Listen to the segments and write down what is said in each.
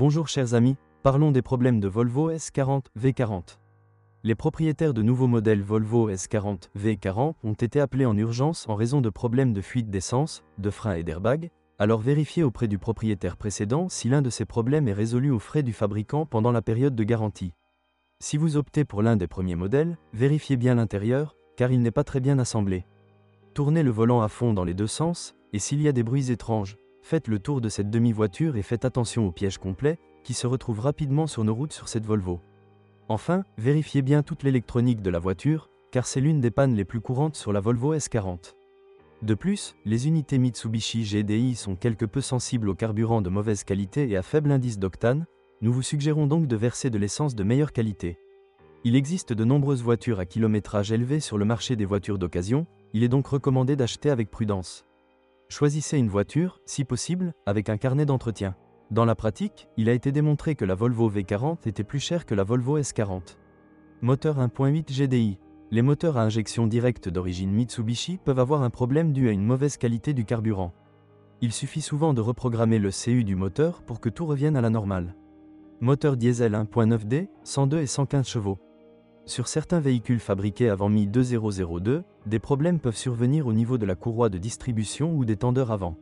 Bonjour chers amis, parlons des problèmes de Volvo S40 V40. Les propriétaires de nouveaux modèles Volvo S40 V40 ont été appelés en urgence en raison de problèmes de fuite d'essence, de frein et d'airbag. Alors vérifiez auprès du propriétaire précédent si l'un de ces problèmes est résolu aux frais du fabricant pendant la période de garantie. Si vous optez pour l'un des premiers modèles, vérifiez bien l'intérieur, car il n'est pas très bien assemblé. Tournez le volant à fond dans les deux sens, et s'il y a des bruits étranges, faites le tour de cette demi-voiture et faites attention aux pièges complets, qui se retrouvent rapidement sur nos routes sur cette Volvo. Enfin, vérifiez bien toute l'électronique de la voiture, car c'est l'une des pannes les plus courantes sur la Volvo S40. De plus, les unités Mitsubishi GDI sont quelque peu sensibles au carburant de mauvaise qualité et à faible indice d'octane. Nous vous suggérons donc de verser de l'essence de meilleure qualité. Il existe de nombreuses voitures à kilométrage élevé sur le marché des voitures d'occasion, il est donc recommandé d'acheter avec prudence. Choisissez une voiture, si possible, avec un carnet d'entretien. Dans la pratique, il a été démontré que la Volvo V40 était plus chère que la Volvo S40. Moteur 1.8 GDI. Les moteurs à injection directe d'origine Mitsubishi peuvent avoir un problème dû à une mauvaise qualité du carburant. Il suffit souvent de reprogrammer le CU du moteur pour que tout revienne à la normale. Moteur diesel 1.9D, 102 et 115 chevaux. Sur certains véhicules fabriqués avant mi-2002, des problèmes peuvent survenir au niveau de la courroie de distribution ou des tendeurs avant.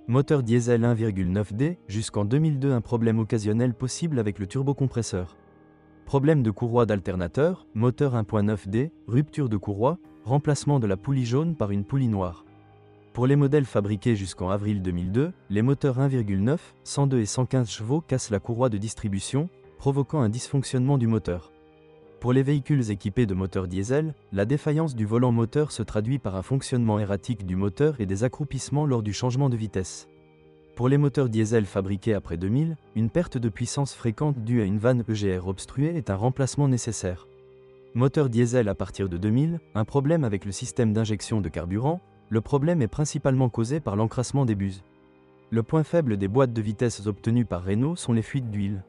Moteur diesel 1.9D, jusqu'en 2002 un problème occasionnel possible avec le turbocompresseur. Problème de courroie d'alternateur, moteur 1.9D, rupture de courroie, remplacement de la poulie jaune par une poulie noire. Pour les modèles fabriqués jusqu'en avril 2002, les moteurs 1.9, 102 et 115 chevaux cassent la courroie de distribution, provoquant un dysfonctionnement du moteur. Pour les véhicules équipés de moteurs diesel, la défaillance du volant moteur se traduit par un fonctionnement erratique du moteur et des accroupissements lors du changement de vitesse. Pour les moteurs diesel fabriqués après 2000, une perte de puissance fréquente due à une vanne EGR obstruée est un remplacement nécessaire. Moteur diesel à partir de 2000, un problème avec le système d'injection de carburant, le problème est principalement causé par l'encrassement des buses. Le point faible des boîtes de vitesses obtenues par Renault sont les fuites d'huile.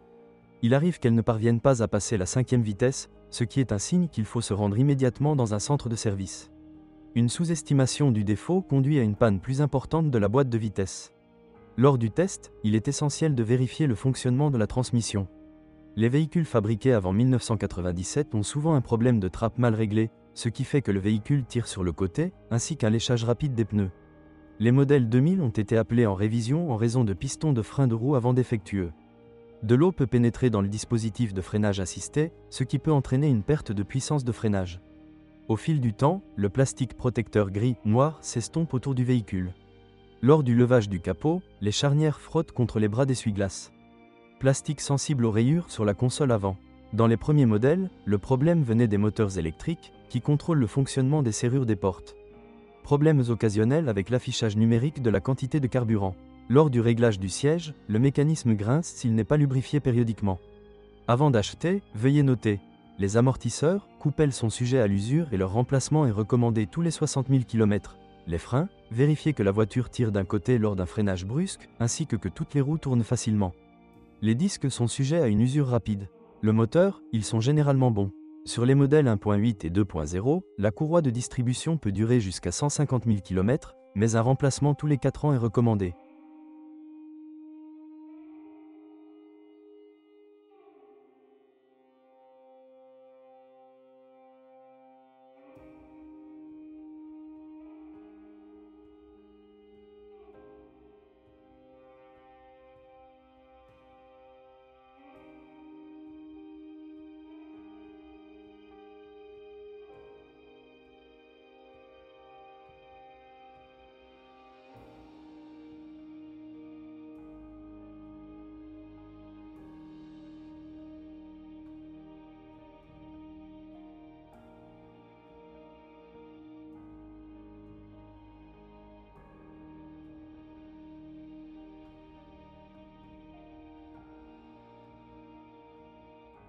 Il arrive qu'elles ne parviennent pas à passer la 5e vitesse, ce qui est un signe qu'il faut se rendre immédiatement dans un centre de service. Une sous-estimation du défaut conduit à une panne plus importante de la boîte de vitesse. Lors du test, il est essentiel de vérifier le fonctionnement de la transmission. Les véhicules fabriqués avant 1997 ont souvent un problème de trappe mal réglé, ce qui fait que le véhicule tire sur le côté, ainsi qu'un léchage rapide des pneus. Les modèles 2000 ont été appelés en révision en raison de pistons de frein de roue avant défectueux. De l'eau peut pénétrer dans le dispositif de freinage assisté, ce qui peut entraîner une perte de puissance de freinage. Au fil du temps, le plastique protecteur gris-noir s'estompe autour du véhicule. Lors du levage du capot, les charnières frottent contre les bras d'essuie-glace. Plastique sensible aux rayures sur la console avant. Dans les premiers modèles, le problème venait des moteurs électriques, qui contrôlent le fonctionnement des serrures des portes. Problèmes occasionnels avec l'affichage numérique de la quantité de carburant. Lors du réglage du siège, le mécanisme grince s'il n'est pas lubrifié périodiquement. Avant d'acheter, veuillez noter. Les amortisseurs, coupelles sont sujets à l'usure et leur remplacement est recommandé tous les 60 000 km. Les freins, vérifiez que la voiture tire d'un côté lors d'un freinage brusque, ainsi que toutes les roues tournent facilement. Les disques sont sujets à une usure rapide. Le moteur, ils sont généralement bons. Sur les modèles 1.8 et 2.0, la courroie de distribution peut durer jusqu'à 150 000 km, mais un remplacement tous les 4 ans est recommandé.